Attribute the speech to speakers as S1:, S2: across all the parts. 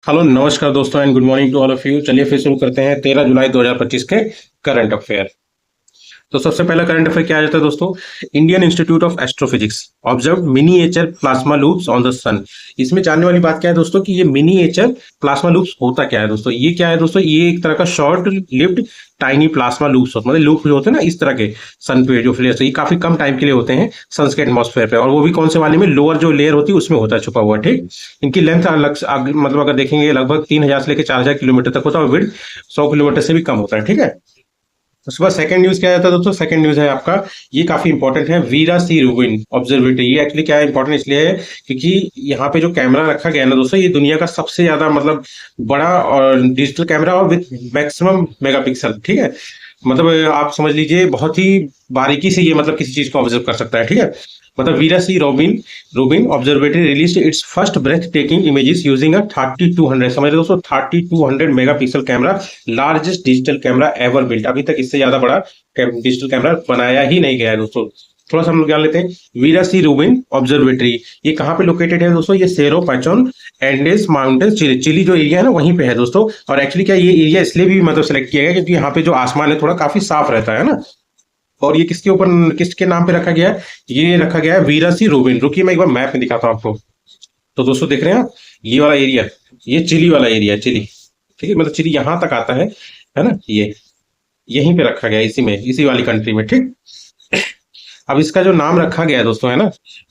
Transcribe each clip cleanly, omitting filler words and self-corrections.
S1: Hello नमस्कार दोस्तों and good morning to all of you. चलिए फिर शुरू करते हैं 13 जुलाई 2025 के करंट अफेयर। तो सबसे पहला करंट अफेयर क्या आ जाता है दोस्तों। Indian Institute of Astrophysics observe miniature plasma loops on the sun. इसमें जानने वाली बात क्या है दोस्तों कि ये मिनिएचर प्लाज्मा लूप्स होता क्या है दोस्तों। ये क्या है दोस्तों, ये एक तरह का short lived tiny plasma loops होते हैं, मतलब लूप जो होते हैं ना इस तरह के सन पे जो फ्लेयर, ये काफी कम टाइम के लिए होते हैं सन के एटमॉस्फेयर पे, और वो भी कौन से वाले में, लोअर जो लेयर होती है उसमें होता है छुपा हुआ। ठीक, इनकी लेंथ मतलब अगर देखेंगे लगभग 3000 से लेकर 4000 किलोमीटर तक होता है और विड्थ 100 किलोमीटर से भी कम होता है। ठीक है, उसके बाद सेकंड न्यूज क्या आता है दोस्तों। सेकंड न्यूज है आपका, ये काफी इंपॉर्टेंट है, वीरा सी रूबिन ऑब्जर्वेटरी। ये एक्चुअली क्या है इंपॉर्टेंट इसलिए है क्योंकि यहाँ पे जो कैमरा रखा गया है ना दोस्तों, ये दुनिया का सबसे ज्यादा मतलब बड़ा और डिजिटल कैमरा और विथ मैक्सिमम मेगापिक्सल। ठीक है, मतलब आप समझ लीजिए बहुत ही बारीकी से ये मतलब किसी चीज को ऑब्जर्व कर सकता है। ठीक है, मतलब Vera C Robin Rubin Observatory release its first breathtaking images using a 3200, समझ रहे दोस्तों, 3200 megapixel camera, largest digital camera ever built. अभी तक इससे ज्यादा बड़ा डिजिटल कैमरा बनाया ही नहीं गया है दोस्तों। थोड़ा सा हम लोग जान लेते हैं वीरा सी रूबिन ऑब्जर्वेटरी ये कहाँ पे लोकेटेड है दोस्तों। ये Cerro Pachon Andes mountain Chile, Chile जो एरिया है ना वहीं पे है दोस्तों। और एक्चुअली क्या ये एरिया इसलिए भी मतलब सेलेक्ट किया गया क्योंकि यहाँ पे जो आसमान है थोड़ा काफी साफ रहता है ना। और ये किसके ऊपर, किसके नाम पे रखा गया है, ये रखा गया है वीरा सी रूबिन। रुकिए मैं एक बार मैप में दिखाता हूँ आपको। तो दोस्तों देख रहे हैं आप ये वाला एरिया, ये चिली वाला एरिया है, चिली। ठीक है, मतलब चिली यहाँ तक आता है ना, ये यहीं पे रखा गया है, इसी में, इसी वाली कंट्री में। ठीक, अब इसका जो नाम रखा गया है दोस्तों है ना,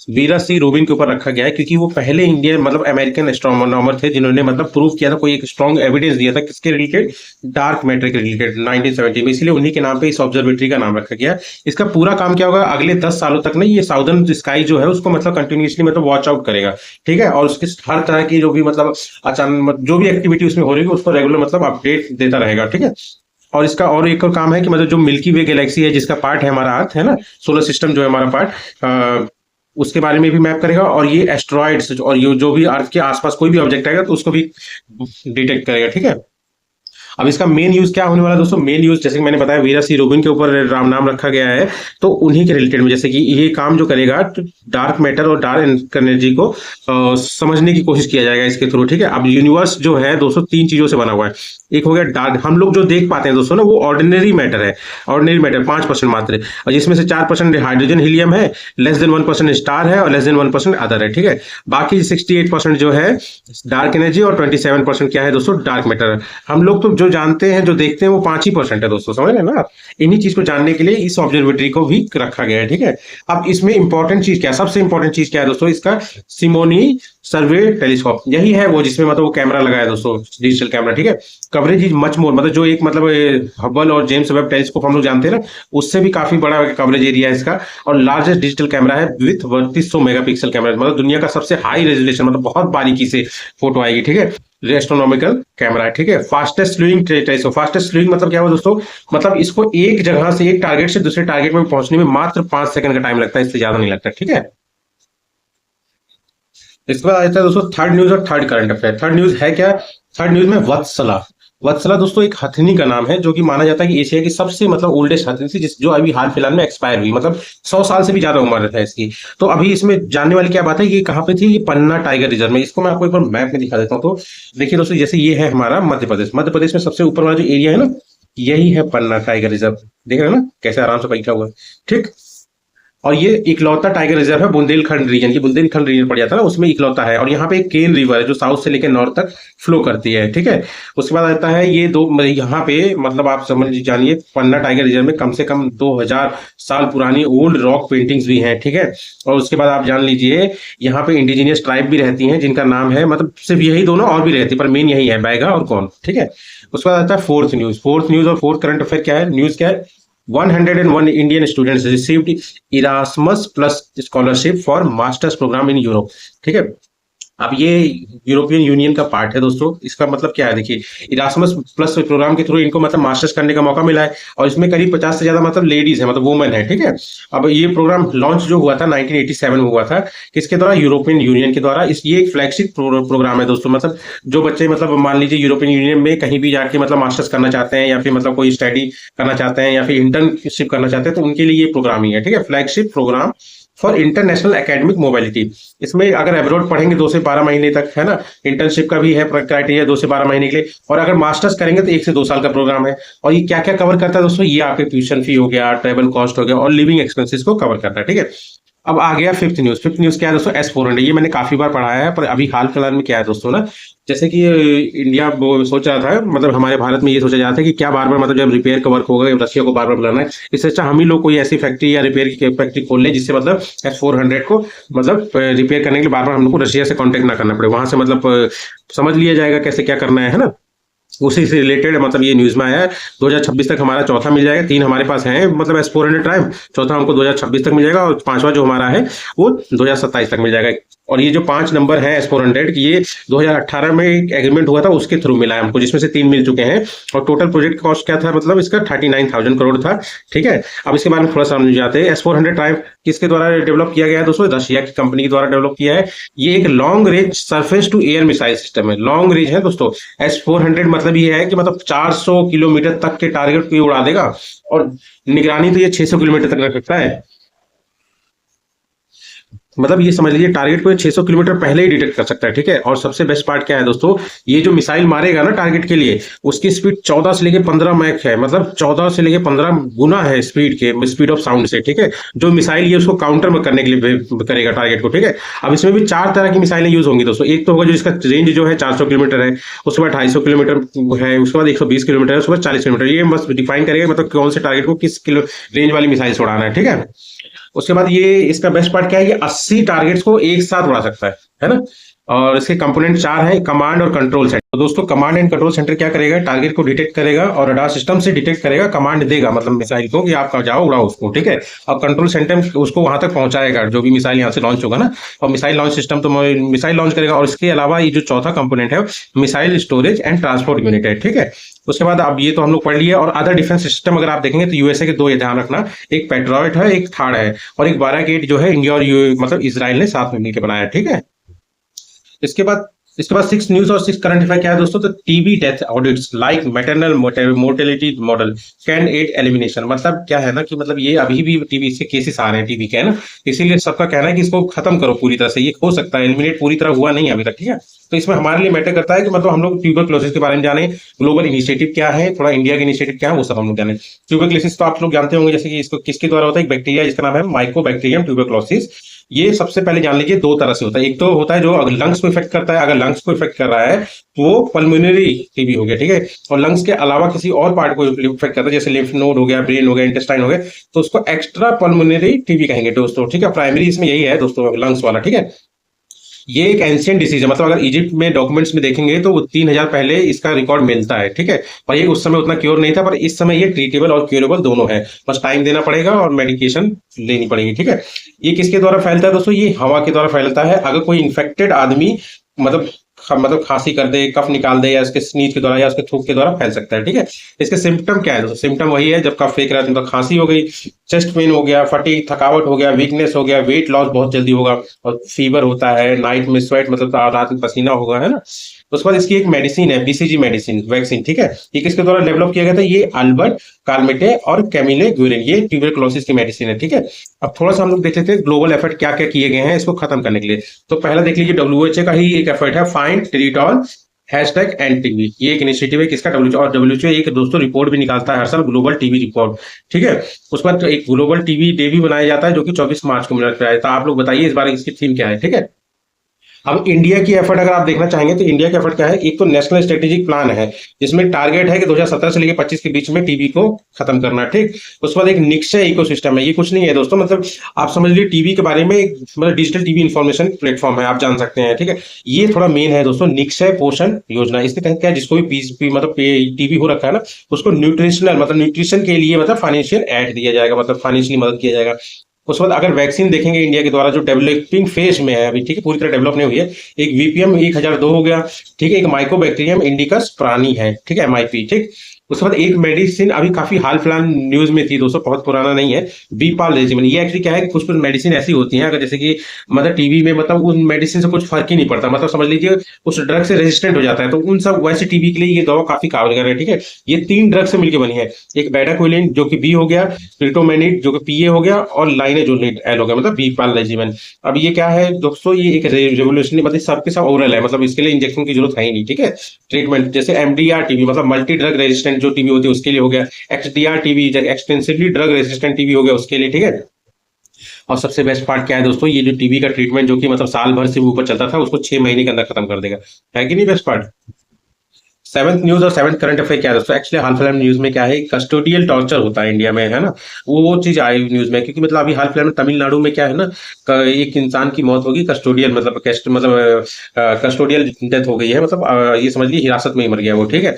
S1: वीरा सी रूबिन के ऊपर रखा गया है क्योंकि वो पहले इंडियन मतलब अमेरिकन एस्ट्रोनॉमर थे जिन्होंने मतलब प्रूव किया था, कोई एक स्ट्रॉन्ग एविडेंस दिया था किसके रिलेटेड, डार्क मैटर के रिलेटेड 1970 में। इसलिए उन्हीं के नाम पे इस ऑब्जर्वेटरी का नाम रखा गया। इसका पूरा काम क्या होगा, अगले 10 सालों तक ना ये साउदर्न स्काई जो है उसको मतलब कंटिन्यूसली मतलब वॉच आउट करेगा। ठीक है, और उसके हर तरह की जो भी मतलब अचानक जो भी एक्टिविटी उसमें हो रही है उसको रेगुलर मतलब अपडेट देता रहेगा। ठीक है, और इसका और एक और काम है कि मतलब जो मिल्की वे गैलेक्सी है जिसका पार्ट है हमारा अर्थ है ना, सोलर सिस्टम जो है हमारा पार्ट, उसके बारे में भी मैप करेगा। और ये एस्ट्रॉइड्स और ये जो भी अर्थ के आसपास कोई भी ऑब्जेक्ट आएगा तो उसको भी डिटेक्ट करेगा। ठीक है, अब इसका मेन यूज क्या होने वाला है दोस्तों। मेन यूज जैसे कि मैंने बताया वीरा सी रूबिन के ऊपर राम नाम रखा गया है, तो उन्हीं के रिलेटेड में जैसे कि ये काम जो करेगा डार्क मैटर और डार्क एनर्जी को समझने की कोशिश किया जाएगा इसके थ्रू। ठीक है, अब यूनिवर्स जो है दोस्तों 3 चीजों से बना हुआ है। एक हो गया डार्क, हम लोग जो देख पाते हैं दोस्तों ना वो ऑर्डिनरी मैटर है, ऑर्डिनरी मैटर 5% मात्र, और जिसमें से 4% हाइड्रोजन हीलियम है, लेस देन 1% स्टार है और लेस देन 1% अदर है। ठीक है, बाकी 68% जो है डार्क एनर्जी और 27% क्या है दोस्तों, डार्क मैटर। हम लोग तो जो जानते हैं जो देखते हैं वो 5% है दोस्तों, समझ रहे हैं ना आप। इन्हीं चीज को जानने के लिए इस ऑब्जर्वेटरी को भी रखा गया है। ठीक है, अब इसमें इंपॉर्टेंट चीज क्या है, सबसे इंपॉर्टेंट चीज क्या है दोस्तों, इसका सिमोनी सर्वे टेलीस्कोप, यही है वो जिसमें मतलब वो कैमरा लगा है दोस्तों, डिजिटल कैमरा। ठीक है, कवरेज इज मच मोर, मतलब जो एक मतलब हबल और जेम्स वेब टेलीस्कोप हम लोग जानते हैं ना उससे भी काफी बड़ा कवरेज एरिया है इसका। और लार्जेस्ट डिजिटल कैमरा है विथ 3200 मेगापिक्सल कैमरा, मतलब दुनिया का सबसे हाई रेजोल्यूशन, मतलब बहुत बारीकी से फोटो आएगी। ठीक है, एस्ट्रोनॉमिकल कैमरा है। ठीक है, फास्टेस्ट फ्लूइंग टेलीस्कोप, फास्टेस्ट फ्लूइंग मतलब क्या हुआ दोस्तों, मतलब इसको एक जगह से एक टारगेट से दूसरे टारगेट में पहुंचने में मात्र 5 सेकंड का टाइम लगता है, इससे ज्यादा नहीं लगता। ठीक है, इसके बाद आता है दोस्तों थर्ड न्यूज और third current affair. Third news है क्या, थर्ड न्यूज में वत्सला। वत्सला दोस्तों एक हथनी का नाम है जो कि माना जाता है कि एशिया की सबसे मतलब ओल्डेस्ट हथनी थी, जो अभी हाल फिलहाल में एक्सपायर हुई, मतलब 100 साल से भी ज्यादा उम्र है इसकी। तो अभी इसमें जानने वाली क्या बात है, ये कहाँ पे थी, ये पन्ना टाइगर रिजर्व में। इसको मैं आपको एक बार मैप में दिखा देता हूँ। तो देखिए दोस्तों, जैसे ये है हमारा मध्य प्रदेश, मध्य प्रदेश में सबसे ऊपर वाला जो एरिया है ना यही है पन्ना टाइगर रिजर्व। देख रहे हो ना कैसे आराम से बैठा हुआ है। ठीक, और ये इकलौता टाइगर रिजर्व है बुंदेलखंड रीजन की, बुंदेलखंड रीजन पड़ जाता है ना उसमें इकलौता है। और यहाँ पे एक केन रिवर है जो साउथ से लेकर नॉर्थ तक फ्लो करती है। ठीक है, उसके बाद आता है ये दो, यहाँ पे मतलब आप समझ जानिए पन्ना टाइगर रिजर्व में कम से कम 2000 साल पुरानी ओल्ड रॉक पेंटिंग्स भी हैं। ठीक है, और उसके बाद आप जान लीजिए यहाँ पे इंडिजिनियस ट्राइब भी रहती हैं जिनका नाम है, मतलब सिर्फ यही दोनों, और भी रहती है पर मेन यही है, बैगा और कौन। ठीक है, उसके बाद आता है फोर्थ न्यूज। फोर्थ न्यूज और फोर्थ करंट अफेयर क्या है, न्यूज क्या है, 101 Indian students received Erasmus Plus scholarship for master's program in Europe। ठीक है, अब ये यूरोपियन यूनियन का पार्ट है दोस्तों। इसका मतलब क्या है देखिए, इरासमस प्लस प्रोग्राम के थ्रू इनको मतलब मास्टर्स करने का मौका मिला है, और इसमें करीब 50 से ज्यादा मतलब लेडीज है, मतलब वुमेन है। ठीक है, अब ये प्रोग्राम लॉन्च जो हुआ था 1987 में हुआ था, किसके द्वारा, यूरोपियन यूनियन के द्वारा। ये एक फ्लैगशिप प्रोग्राम है दोस्तों, मतलब जो बच्चे मतलब मान लीजिए यूरोपियन यूनियन में कहीं भी जाके मतलब मास्टर्स करना चाहते हैं या फिर मतलब कोई स्टडी करना चाहते हैं या फिर इंटर्नशिप करना चाहते हैं तो उनके लिए ये प्रोग्राम ही है। ठीक है, flagship program for international academic mobility. इसमें अगर एब्रॉड पढ़ेंगे 2 से 12 महीने तक, है ना, इंटर्नशिप का भी है क्राइटेरिया 2 से 12 महीने के लिए, और अगर मास्टर्स करेंगे तो 1 से 2 साल का प्रोग्राम है। और ये क्या क्या कवर करता है दोस्तों, ये आपके ट्यूशन फी हो गया, ट्रेवल कॉस्ट हो गया और लिविंग एक्सपेंसेस को कवर करता है, ठीक है। अब आ गया फिफ्थ न्यूज। फिफ्थ न्यूज क्या है दोस्तों, S400। ये मैंने काफी बार पढ़ाया है, पर अभी हाल फिलहाल में क्या है दोस्तों ना, जैसे कि इंडिया वो सोच रहा था, मतलब हमारे भारत में ये सोचा जा रहा था कि क्या बार बार मतलब जब रिपेयर का वर्क होगा रशिया को बार बार बुलाना है, इससे अच्छा हम ही लोग कोई ऐसी फैक्ट्री या रिपेयर की फैक्ट्री खोल ले जिससे मतलब S400 को मतलब रिपेयर करने के लिए बार बार हम लोग को रशिया से कॉन्टेक्ट ना करना पड़े, वहां से मतलब समझ लिया जाएगा कैसे क्या करना है ना। उसी से रिलेटेड मतलब ये न्यूज में आया है। 2026 तक हमारा चौथा मिल जाएगा, 3 हमारे पास हैं मतलब S400 ट्राइब, चौथा हमको 2026 तक मिल जाएगा और 5वां जो हमारा है वो 2027 तक मिल जाएगा। और ये जो 5 नंबर है S400, ये 2018 में एक एग्रीमेंट हुआ था उसके थ्रू मिला है हमको, जिसमें से 3 मिल चुके हैं। और टोटल प्रोजेक्ट कॉस्ट क्या था, मतलब इसका 39,000 करोड़ था, ठीक है। अब इसके बारे में थोड़ा समझ जाते हैं। S400 ट्राइब किसके द्वारा डेवलप किया गया है दोस्तों, रशिया की कंपनी के द्वारा डेवलप किया है। ये एक long range surface to air missile system है, लॉन्ग रेंज है दोस्तों। S400 मतलब ये है कि मतलब 400 किलोमीटर तक के टारगेट को उड़ा देगा, और निगरानी तो ये 600 किलोमीटर तक रख सकता है। मतलब ये समझ लीजिए टारगेट को 600 किलोमीटर पहले ही डिटेक्ट कर सकता है, ठीक है। और सबसे बेस्ट पार्ट क्या है दोस्तों, ये जो मिसाइल मारेगा ना टारगेट के लिए, उसकी स्पीड 14 से लेके 15 मैक है, मतलब 14 से लेके 15 गुना है स्पीड के, स्पीड ऑफ साउंड से, ठीक है। जो मिसाइल ये उसको काउंटर में करने के लिए करेगा टारगेट को, ठीक है। अब इसमें भी 4 तरह की मिसाइलें यूज होंगी दोस्तों। एक तो होगा जो इसका रेंज जो है 400 किलोमीटर है, उसके बाद 250 किलोमीटर है, उसके बाद 120 किलोमीटर है, उसके बाद 40 किलोमीटर। ये बस डिफाइन करेगा मतलब कौन से टारगेट को किस किलो रेंज वाली मिसाइल उड़ाना है, ठीक है। उसके बाद ये इसका बेस्ट पार्ट क्या है, ये 80 टारगेट्स को एक साथ उड़ा सकता है ना। और इसके कंपोनेंट 4 है, कमांड और कंट्रोल सेंटर। तो दोस्तों कमांड एंड कंट्रोल सेंटर क्या करेगा, टारगेट को डिटेक्ट करेगा और रडार सिस्टम से डिटेक्ट करेगा, कमांड देगा मतलब मिसाइल को कि आप जाओ उड़ाओ उसको, ठीक है। और कंट्रोल सेंटर उसको वहां तक पहुंचाएगा जो भी मिसाइल यहाँ से लॉन्च होगा ना। और मिसाइल लॉन्च सिस्टम तो मिसाइल लॉन्च करेगा। और इसके अलावा ये जो चौथा कंपोनेंट है missile storage and transport unit है, ठीक है। उसके बाद अब ये तो हम लोग पढ़ लिए। और अदर डिफेंस सिस्टम अगर आप देखेंगे तो यूएसए के 2 ये ध्यान रखना, एक पेट्रोइट है, एक थार्ड है, और एक 12 गेट जो है इंडिया और मतलब इसराइल ने साथ में मिलकर बनाया, ठीक है। इसके बाद 6 न्यूज और 6 करंट अफेयर क्या है दोस्तों, तो TB death audits like maternal mortality model can aid elimination. मतलब क्या है ना कि मतलब ये अभी भी टीबी से केसेस आ रहे हैं टीबी के, है ना। इसीलिए सबका कहना है कि इसको खत्म करो पूरी तरह से, ये हो सकता है एलिमिनेट पूरी तरह हुआ नहीं अभी तक, ठीक है। तो इसमें हमारे लिए मैटर करता है कि मतलब हम लोग ट्यूबरक्लोसिस के बारे में जाने, ग्लोबल इनिशिएटिव क्या है, थोड़ा इंडिया के इनिशिएटिव क्या है, वो सब हम लोग जाने। ट्यूबरक्लोसिस तो आप लोग जानते होंगे, जैसे कि इसको किसके द्वारा होता है, एक बैक्टीरिया जिसका नाम है माइकोबैक्टीरियम ट्यूबरक्लोसिस। ये सबसे पहले जान लीजिए 2 तरह से होता है। एक तो होता है जो अगर लंग्स को इफेक्ट करता है, अगर लंग्स को इफेक्ट कर रहा है तो वो पल्मोनरी टीबी हो गया, ठीक है। और लंग्स के अलावा किसी और पार्ट को इफेक्ट करता है, जैसे लिम्फ नोड हो गया, ब्रेन हो गया, इंटेस्टाइन हो गया, तो उसको एक्स्ट्रा पल्मोनरी टीबी कहेंगे दोस्तों, ठीक है। प्राइमरी इसमें यही है दोस्तों, लंग्स वाला, ठीक है। ये एक एंशियंट डिसीज है, मतलब अगर इजिप्ट में डॉक्यूमेंट्स में देखेंगे तो 3000 पहले इसका रिकॉर्ड मिलता है, ठीक है। और ये उस समय उतना क्योर नहीं था, पर इस समय ये ट्रीटेबल और क्योरेबल दोनों है, बस टाइम देना पड़ेगा और मेडिकेशन लेनी पड़ेगी, ठीक है। ये किसके द्वारा फैलता है दोस्तों, ये हवा के द्वारा फैलता है। अगर कोई इन्फेक्टेड आदमी मतलब खांसी कर दे, कफ निकाल दे, या उसके स्नीज के द्वारा या उसके थूक के द्वारा फैल सकता है, ठीक है। इसके सिम्टम क्या है दोस्तों, सिम्टम वही है जब कफ फेंक रहा है, मतलब खांसी हो गई, चेस्ट पेन हो गया, फटीग थकावट हो गया, वीकनेस हो गया, वेट लॉस बहुत जल्दी होगा, और फीवर होता है, नाइट में स्वेट मतलब रात में पसीना होगा, है ना। उसके बाद इसकी एक मेडिसिन है बीसीजी मेडिसिन वैक्सीन, ठीक है। ये किसके द्वारा डेवलप किया गया था, ये अल्बर्ट कार्मेटे और कैमिले ग्यूरिन, ये ट्यूबरक्लोसिस की मेडिसिन है, ठीक है। अब थोड़ा सा हम लोग देख लेते हैं ग्लोबल एफर्ट क्या क्या किए गए हैं इसको खत्म करने के लिए। तो पहला देख लीजिए WHO का ही एक एफर्ट है, find treat all #end TB. ये एक इनिशिएटिव है किसका, WHO। और WHO एक दोस्तों रिपोर्ट भी निकालता है हर साल, ग्लोबल टीबी रिपोर्ट, ठीक है। उसके बाद एक ग्लोबल टीबी डे भी मनाया जाता है जो कि 24 मार्च को मनाया जाता है। आप लोग बताइए इस बार इसकी थीम क्या है, ठीक है। अब इंडिया की एफर्ट अगर आप देखना चाहेंगे तो इंडिया का एफर्ट क्या है, एक तो नेशनल स्ट्रेटेजिक प्लान है जिसमें टारगेट है कि 2017 से लेकर 25 के बीच में टीबी को खत्म करना, ठीक। उसके बाद एक निक्षय इकोसिस्टम है, ये कुछ नहीं है दोस्तों, मतलब आप समझ लीजिए टीबी के बारे में मतलब डिजिटल टीबी इंफॉर्मेशन प्लेटफॉर्म है, आप जान सकते हैं, ठीक है। ये थोड़ा मेन है दोस्तों, निक्षय पोषण योजना। इसके तहत क्या है, जिसको भी मतलब टीबी हो रखा है ना, उसको न्यूट्रिशनल मतलब न्यूट्रिशन के लिए मतलब फाइनेंशियल एड दिया जाएगा, मतलब फाइनेंशियली मदद किया जाएगा। उसके बाद अगर वैक्सीन देखेंगे इंडिया के द्वारा जो डेवलपिंग फेज में है अभी, ठीक है, पूरी तरह डेवलप नहीं हुई है, एक VPM 1002 हो गया, ठीक है, एक माइकोबैक्टीरियम इंडिकस प्राणी है, ठीक है, MIP, ठीक। उसके बाद एक मेडिसिन अभी काफी हाल फिलहाल न्यूज में थी दोस्तों, बहुत पुराना नहीं है, बीपाल रेजिमेन। ये एक्चुअली क्या है कि कुछ कुछ मेडिसिन ऐसी होती हैं, अगर जैसे कि मतलब टीबी में मतलब उन मेडिसिन से कुछ फर्क ही नहीं पड़ता, मतलब समझ लीजिए उस ड्रग से रेजिस्टेंट हो जाता है, तो उन सब वैसे टीबी के लिए ये दवा काफी कारगर है। ठीक है, ये 3 ड्रग से मिलकर बनी है, एक बेडाक्विलिन जो कि बी हो गया, प्रिटोमेनिड जो कि पीए हो गया, और लाइनेजोलिड एल हो गया, मतलब बीपाल रेजिमेन। अब ये क्या है दोस्तों, ये एक रेवोल्यूशनरी, मतलब सबके सब ओरल है, मतलब इसके लिए इंजेक्शन की जरूरत है ही नहीं। ठीक है, ट्रीटमेंट जैसे एमडीआर टीबी, मतलब मल्टी ड्रग रेजिस्टेंट जो टीबी होती है उसके लिए हो गया, XDR TB extensively drug resistant TB हो गया उसके लिए। ठीक है, और सबसे बेस्ट पार्ट क्या है दोस्तों, ये जो टीबी का ट्रीटमेंट जो कि मतलब साल भर से ऊपर चलता था, उसको 6 महीने के अंदर खत्म कर देगा। है कि नहीं बेस्ट पार्ट। सेवंथ न्यूज और सेवंथ करंट अफेयर क्या है दोस्तों, एक्चुअली हाल फिलहाल न्यूज में क्या है, कस्टोडियल टॉर्चर होता है इंडिया में, है ना, वो चीज आई न्यूज में, क्योंकि मतलब अभी हाल फिलहाल में तमिलनाडु में क्या है ना, एक इंसान की मौत होगी, कस्टोडियल मतलब कस्टोडियल डेथ हो गई है, मतलब ये समझ लीजिए हिरासत में ही मर गया वो। ठीक है,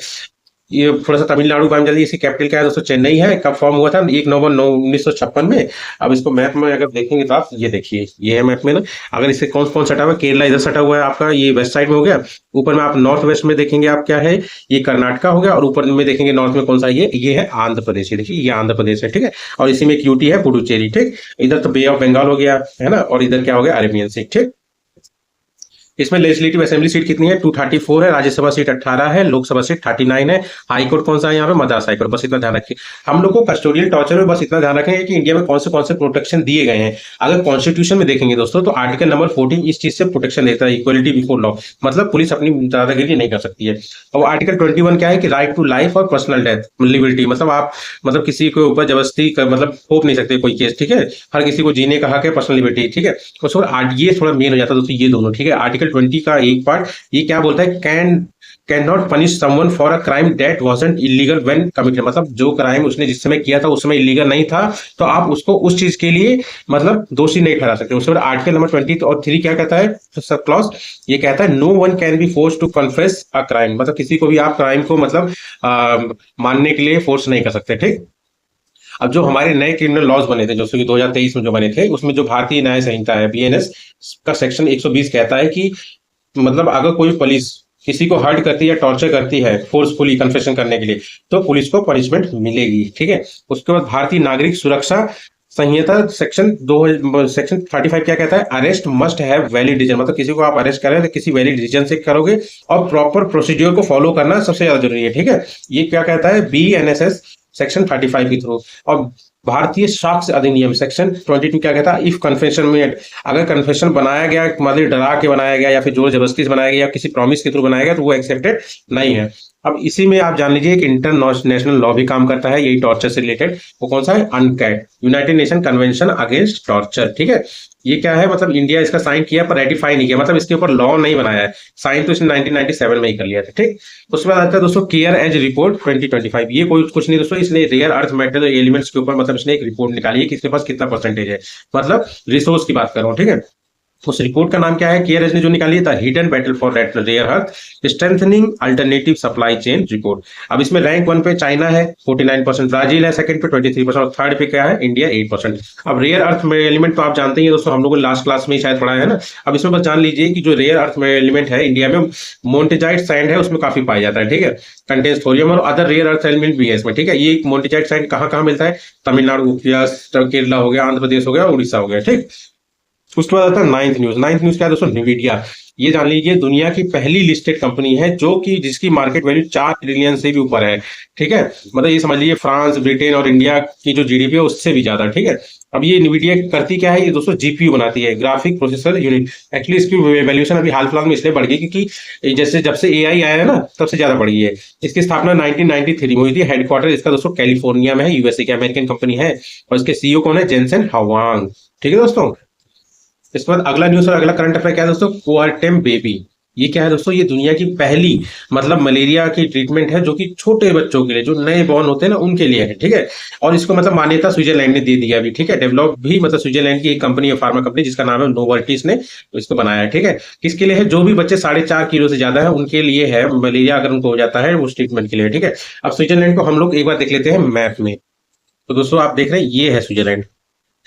S1: ये थोड़ा सा तमिलनाडु का जल्दी, इसकी कैपिटल क्या है दोस्तों, चेन्नई है। कब फॉर्म हुआ था, 1 नवंबर 1956 में। अब इसको मैप में अगर देखेंगे तो आप ये देखिए, ये है मैप में ना, अगर इससे कौन कौन सटा हुआ है, केरला इधर सटा हुआ है आपका, ये वेस्ट साइड में हो गया। ऊपर में आप नॉर्थ वेस्ट में देखेंगे आप क्या है, ये कर्नाटका हो गया, और ऊपर में देखेंगे नॉर्थ में कौन सा, ये है आंध्र प्रदेश। ये देखिए, ये आंध्र प्रदेश है। ठीक है, और इसी में एक यूटी है, पुडुचेरी। ठीक, इधर तो बे ऑफ बंगाल हो गया, है ना, और इधर क्या हो गया, अरेबियन सी। ठीक, इसमें लेजिस्लेटिव असेंबली सीट कितनी है, 234 है, राज्यसभा सीट 18 है, लोकसभा सीट 39 है। हाई कोर्ट कौन सा है यहाँ पे, मद्रास हाई कोर्ट। बस इतना ध्यान रखिए। हम लोग को कस्टोडियल टॉर्चर में बस इतना ध्यान रखेंगे कि इंडिया में कौन से प्रोटेक्शन दिए गए हैं। अगर कॉन्स्टिट्यूशन में देखेंगे दोस्तों, तो आर्टिकल नंबर 14 इस चीज से प्रोटेक्शन देता है, इक्वलिटी बिफोर लॉ, मतलब पुलिस अपनी दादागिरी नहीं कर सकती है। और आर्टिकल 21 क्या है कि राइट टू लाइफ और पर्सनल डेथ लिबर्टी, मतलब आप मतलब किसी के ऊपर जबरदस्ती मतलब थोप नहीं सकते कोई केस। ठीक है, हर किसी को जीने का हक है, पर्सनल लिबर्टी। ठीक है, उसको ये थोड़ा मेन हो जाता है दोस्तों, ये दोनों। ठीक है, आर्टिकल 20 का एक पार्ट ये क्या बोलता है, can not punish someone for a crime that wasn't illegal when committed, मतलब जो क्राइम उसने जिस समय किया था उस समय इलीगल नहीं था, तो आप उसको उस चीज के लिए मतलब दोषी नहीं ठहरा सकते। उसके बाद आर्टिकल नंबर 23 क्या कहता है, सब क्लॉज ये कहता है, no one can be force to confess a crime, मतलब किसी को भी आप क्राइम को मतलब मानने के लिए फोर्स नहीं कर सकते। ठीक, अब जो हमारे नए क्रिमिनल लॉज बने थे, जैसे कि 2023 में जो बने थे, उसमें जो भारतीय न्याय संहिता है, बीएनएस का सेक्शन 120 कहता है कि मतलब अगर कोई पुलिस किसी को हर्ट करती है या टॉर्चर करती है फोर्सफुली कन्फेशन करने के लिए, तो पुलिस को पनिशमेंट मिलेगी। ठीक है, उसके बाद भारतीय नागरिक सुरक्षा संहिता सेक्शन 35 क्या कहता है, arrest must have valid reason, मतलब किसी को आप अरेस्ट करें तो किसी वैलिड रीजन से करोगे, और प्रॉपर प्रोसीड्योर को फॉलो करना सबसे ज्यादा जरूरी है। ठीक है, ये क्या कहता है, बीएनएसएस सेक्शन 35 के थ्रू। और भारतीय साक्ष्य अधिनियम सेक्शन 22 क्या कहता है, इफ कन्फेशन में अगर कन्फेशन बनाया गया, मतलब डरा के बनाया गया या फिर जोर जबरदस्ती से बनाया गया या किसी प्रॉमिस के थ्रू बनाया गया, तो वो एक्सेप्टेड नहीं है। अब इसी में आप जान लीजिए कि इंटरनेशनल लॉ भी काम करता है यही टॉर्चर से रिलेटेड, वो कौन सा है, अनकैट, United nation convention against torture. ठीक है, ये क्या है, मतलब इंडिया इसका साइन किया पर रेटिफाई नहीं किया, मतलब इसके ऊपर लॉ नहीं बनाया है, साइन तो इसने 1997 में ही कर लिया था। ठीक, उसके बाद आता है दोस्तों केयर एज रिपोर्ट 2025, ये कोई कुछ नहीं दोस्तों, इसने रेयर अर्थ मेटल एलिमेंट्स के ऊपर मतलब इसने एक रिपोर्ट निकाली है कि इसके पास कितना परसेंटेज है, मतलब रिसोर्स की बात कर रहा हूँ। ठीक है, उस रिपोर्ट का नाम क्या है, केयर एज ने जो निकाली है, the hidden battle for rare earth strengthening alternative supply chain report. अब इसमें रैंक 1 पे चाइना है 49%, ब्राजील है सेकंड पे 23%, और थर्ड पे क्या है, इंडिया 8%। अब रेयर अर्थ में एलिमेंट तो आप जानते ही हैं दोस्तों, हम लोगों ने लास्ट क्लास में ही शायद पढ़ा है ना। अब इसमें बस जान लीजिए कि जो रेयर अर्थ में एलिमेंट है इंडिया में, मोन्टेजाइट सैंड है, उसमें काफी पाया जाता है। ठीक है, कंटेन्स थोरियम और अदर रेयर अर्थ एलिमेंट भी है इसमें। ठीक है, ये मोन्टेजाइट सैंड कहाँ कहाँ मिलता है, तमिलनाडु हो गया, केरला हो गया, आंध्र प्रदेश हो गया, उड़ीसा हो गया। ठीक, उसके बाद आता है नाइन्थ न्यूज। नाइन्थ न्यूज क्या है दोस्तों, निविडिया। ये जान लीजिए दुनिया की पहली लिस्टेड कंपनी है जो कि जिसकी मार्केट वैल्यू 4 ट्रिलियन से भी ऊपर है। ठीक है, मतलब ये समझ लीजिए फ्रांस, ब्रिटेन और इंडिया की जो जीडीपी है उससे भी ज्यादा। ठीक है, अब ये निविडिया करती क्या है, ये दोस्तों जीपीयू बनाती है, ग्राफिक प्रोसेसर यूनिट। एक्चुअली इसकी वैल्यूएशन अभी हाल फिलहाल में इसलिए बढ़ गई क्योंकि जैसे जब से एआई आया है ना, तब से ज्यादा बढ़ गई है। इसकी स्थापना 1993 में हुई थी। हेडक्वार्टर इसका दोस्तों कैलिफोर्निया में है, यूएसए की अमेरिकन कंपनी है, और इसके सीईओ कौन है, जेनसेन हावांग। ठीक है दोस्तों, इसके बाद अगला न्यूज और अगला करंट अफेयर क्या है दोस्तों, कोआर्टेम बेबी। ये क्या है दोस्तों, ये दुनिया की पहली मतलब मलेरिया की ट्रीटमेंट है जो कि छोटे बच्चों के लिए, जो नए बॉर्न होते हैं ना, उनके लिए है। ठीक है, और इसको मतलब मान्यता स्विट्जरलैंड ने दे दिया अभी। ठीक है, डेवलप भी मतलब स्विट्जरलैंड की एक कंपनी है, फार्मा कंपनी, जिसका नाम है नोवर्टिस ने इसको बनाया है। ठीक है, किसके लिए है, जो भी बच्चे 4.5 किलो से ज्यादा है उनके लिए है, मलेरिया अगर उनको हो जाता है उस ट्रीटमेंट के लिए। ठीक है, अब स्विट्जरलैंड को हम लोग एक बार देख लेते हैं मैप में। तो दोस्तों आप देख रहे हैं, ये है स्विट्जरलैंड।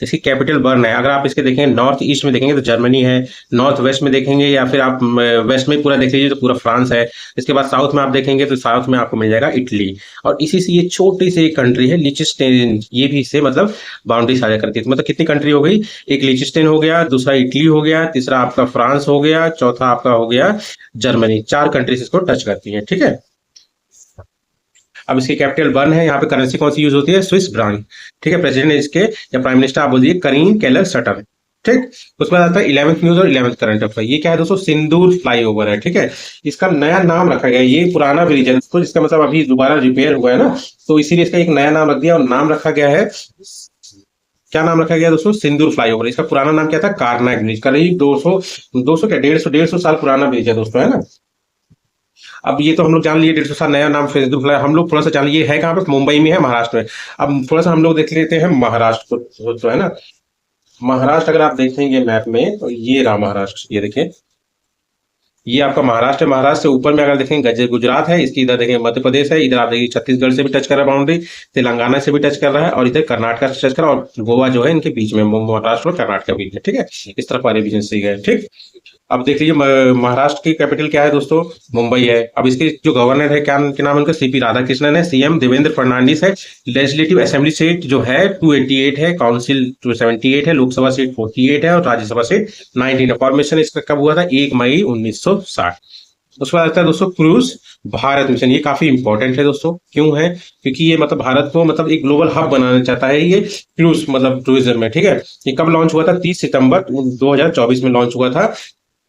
S1: इसकी कैपिटल बर्न है। अगर आप इसके देखेंगे नॉर्थ ईस्ट में देखेंगे तो जर्मनी है, नॉर्थ वेस्ट में देखेंगे या फिर आप वेस्ट में पूरा देख लीजिए तो पूरा फ्रांस है। इसके बाद साउथ में आप देखेंगे तो साउथ में आपको मिल जाएगा इटली। और इसी से ये छोटी सी एक कंट्री है लिechtenstein, ये भी इससे मतलब बाउंड्री साझा करती है। तो मतलब कितनी कंट्री हो गई, एक लिechtenstein हो गया, दूसरा इटली हो गया, तीसरा आपका फ्रांस हो गया, चौथा आपका हो गया जर्मनी। 4 कंट्रीज इसको टच करती है, ठीक है। अब इसकी कैपिटल बर्न है। यहाँ पे करेंसी कौन सी यूज होती है, स्विस फ्रांक, ठीक है। प्रेसिडेंट इसके या प्राइम मिनिस्टर आप बोलिए करीम केलर सटन, ठीक। उसके बाद आता है 11th न्यूज और 11th करंट अफेयर। ये क्या है दोस्तों, सिंदूर फ्लाईओवर है, ठीक है। इसका नया नाम रखा गया है, ये पुराना ब्रिज है तो इसका मतलब अभी दोबारा रिपेयर हुआ है ना, तो इसीलिए इसका एक नया नाम रख दिया और नाम रखा गया है, क्या नाम रखा गया दोस्तों, सिंदूर फ्लाईओवर। इसका पुराना नाम क्या था, कारनाक ब्रिज। करीब 200 200 क्या 150 साल पुराना ब्रिज है दोस्तों, है ना। अब ये तो हम लोग जान लिए 150 साल, नया नाम फेसबुक फ्लाई। हम लोग थोड़ा सा जान लिए है कहाँ पे, मुंबई में है, महाराष्ट्र में। अब थोड़ा सा हम लोग देख लेते हैं महाराष्ट्र को, तो है ना। महाराष्ट्र अगर आप देखेंगे मैप में तो ये रहा महाराष्ट्र, ये देखिए ये आपका महाराष्ट्र है। महाराष्ट्र से ऊपर में अगर देखेंगे गुजरात है, इसकी इधर देखेंगे मध्य प्रदेश है, इधर आप देखिए छत्तीसगढ़ से भी टच कर रहा है बाउंड्री, तेलंगाना से भी टच कर रहा है, और इधर कर्नाटक से टच कर रहा है, और गोवा जो है इनके बीच में, महाराष्ट्र और कर्नाटक के बीच में, ठीक है। इस तरफ वाले बीच से गए, ठीक। अब देख लीजिए महाराष्ट्र की कैपिटल क्या है दोस्तों, मुंबई है। अब इसके जो गवर्नर है क्या नाम है उनका, सीपी राधाकृष्णन है। सीएम देवेंद्र फडणवीस है। लेजिस्लेटिव असेंबली सीट जो है 288 है, काउंसिल 278 है, लोकसभा सीट 48 है और राज्यसभा सीट 19 है। फॉर्मेशन इसका कब हुआ था, 1 मई 1960। उसके बाद आता है दोस्तों क्रूज भारत मिशन। ये काफी इंपॉर्टेंट है दोस्तों, क्यों है, क्योंकि ये मतलब भारत को मतलब एक ग्लोबल हब बनाना चाहता है ये क्रूज मतलब टूरिज्म में, ठीक है। ये कब लॉन्च हुआ था, 30 सितंबर 2024 में लॉन्च हुआ था।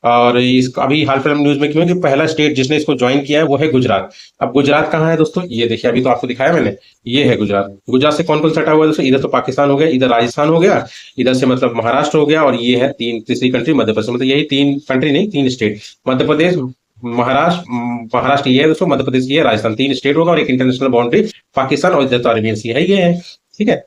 S1: और इस अभी हाल फिलहाल न्यूज में क्यों, कि पहला स्टेट जिसने इसको ज्वाइन किया है वो है गुजरात। अब गुजरात कहाँ है दोस्तों, ये देखिए अभी तो आपको दिखाया मैंने, ये है गुजरात। गुजरात से कौन कौन सटा हुआ है दोस्तों, इधर तो पाकिस्तान हो गया, इधर राजस्थान हो गया, इधर से मतलब महाराष्ट्र हो गया, और ये है तीसरी कंट्री मध्य प्रदेश। मतलब यही 3 कंट्री नहीं, 3 स्टेट, मध्य प्रदेश, महाराष्ट्र ये है दोस्तों, मध्य प्रदेश ये है, राजस्थान, 3 स्टेट होगा और एक इंटरनेशनल बाउंड्री पाकिस्तान, और इधर तो अरेबियन सी है, ये है, ठीक है।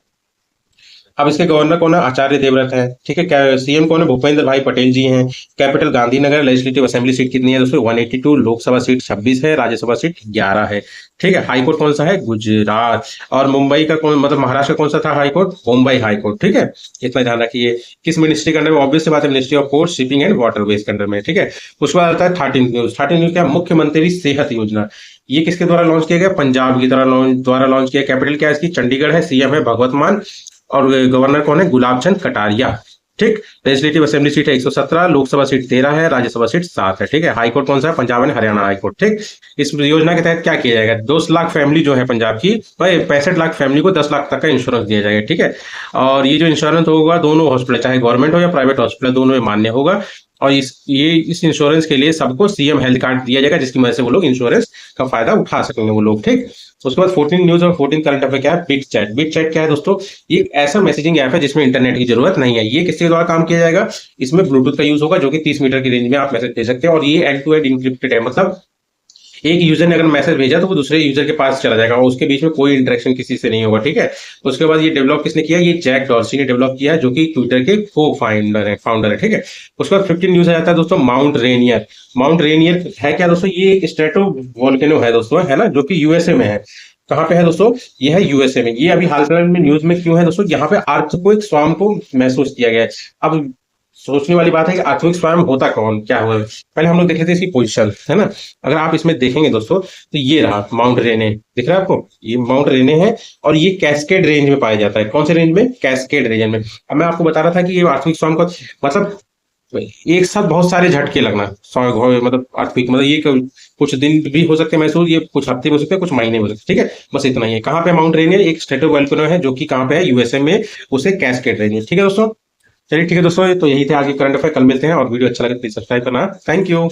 S1: अब इसके गवर्नर कौन है, आचार्य देवव्रत है, ठीक है। सीएम कौन है, भूपेंद्र भाई पटेल जी हैं। Capital Gandhinagar. Legislative assembly seat कितनी है दोस्तों, 182। लोकसभा सीट 26 है, राज्यसभा सीट 11 है, ठीक है। हाईकोर्ट कौन सा है, गुजरात। और मुंबई का कौन, मतलब महाराष्ट्र का कौन सा था हाईकोर्ट, मुंबई हाईकोर्ट, ठीक है। इतना ध्यान रखिए। किस मिनिस्ट्री के अंडर में, ऑब्वियस बात है ministry of port, shipping and waterways के अंडर में, ठीक है। उसके बाद आता है 13 न्यूज। 13 न्यूज क्या, मुख्यमंत्री सेहत योजना। ये किसके द्वारा लॉन्च किया गया, पंजाब की द्वारा लॉन्च किया। कैपिटल क्या है इसकी, चंडीगढ़ है। सीएम है भगवत मान, और गवर्नर कौन है, गुलाब चंद कटारिया, ठीक। लेजिस्लेटिव असेंबली सीट है 117, लोकसभा सीट 13 है, राज्यसभा सीट 7 है, ठीक है। हाईकोर्ट कौन सा है, पंजाब एंड हरियाणा हाईकोर्ट, ठीक। इस योजना के तहत क्या किया जाएगा, 2 लाख फैमिली जो है पंजाब की, 65 लाख फैमिली को 10 लाख तक का इंश्योरेंस दिया जाएगा, ठीक है। और ये जो इंश्योरेंस होगा दोनों हॉस्पिटल, चाहे गवर्नमेंट हो या प्राइवेट हॉस्पिटल, दोनों में मान्य होगा। और इस इंश्योरेंस के लिए सबको सीएम हेल्थ कार्ड दिया जाएगा, जिसकी वजह से वो लोग इंश्योरेंस का फायदा उठा सकेंगे वो लोग, ठीक। उसके बाद 14 न्यूज और 14 करंट अफेयर क्या है, बिट चैट। बिट चैट क्या है दोस्तों, ये एक ऐसा मैसेजिंग ऐप है जिसमें इंटरनेट की जरूरत नहीं है। ये किसके द्वारा काम किया जाएगा, इसमें ब्लूटूथ का यूज होगा, जो कि 30 मीटर की रेंज में आप मैसेज दे सकते हैं। और ये एंड टू एंड इंक्रिप्टेड है, मतलब एक यूजर ने अगर मैसेज भेजा तो वो दूसरे यूजर के पास चला जाएगा और उसके बीच में कोई इंटरेक्शन किसी से नहीं होगा, ठीक है। उसके बाद ये डेवलप किसने किया, ये जैक डॉर्सी ने डेवलप किया है, जो कि ट्विटर के को फाउंडर है, ठीक है। उसके बाद 15 न्यूज आ जाता है दोस्तों, माउंट रेनियर। माउंट रेनियर है क्या दोस्तों, ये एक स्ट्रेटो वोल्केनो है दोस्तों, है ना, जो कि यूएसए में है। कहाँ पे है दोस्तों, ये है यूएसए में। ये अभी हाल फिलहाल में न्यूज में क्यों है दोस्तों, यहाँ पे अर्थक्वेक स्वाम को महसूस किया गया है। अब सोचने वाली बात है कि अर्थक्वेक स्वाम होता कौन, क्या हुआ, पहले हम लोग देख लेते हैं इसकी पोजीशन, है ना। अगर आप इसमें देखेंगे दोस्तों तो ये रहा माउंट रेने, दिख रहा है आपको, ये माउंट रेने है। और ये कैस्केड रेंज में पाया जाता है, कौन से रेंज में, कैस्केड रेंज में। अब मैं आपको बता रहा था कि ये अर्थक्वेक स्वाम का मतलब एक साथ बहुत सारे झटके लगना, मतलब अर्थक्वेक, मतलब ये कुछ दिन भी हो सकते हैं महसूस, ये कुछ हफ्ते भी हो सकते हैं, कुछ महीने हो सकते हैं, ठीक है। बस इतना ही है। कहाँ पे माउंट रेनियर, एक स्ट्रेटो वोल्केनो है जो कि कहाँ पे है, यूएसए में, उसे कैस्केड रेंज, ठीक है दोस्तों। चलिए ठीक है दोस्तों, तो यही थे आज के करंट अफेयर। कल मिलते हैं, और वीडियो अच्छा लगे तो प्लीज सब्सक्राइब करना। Thank you.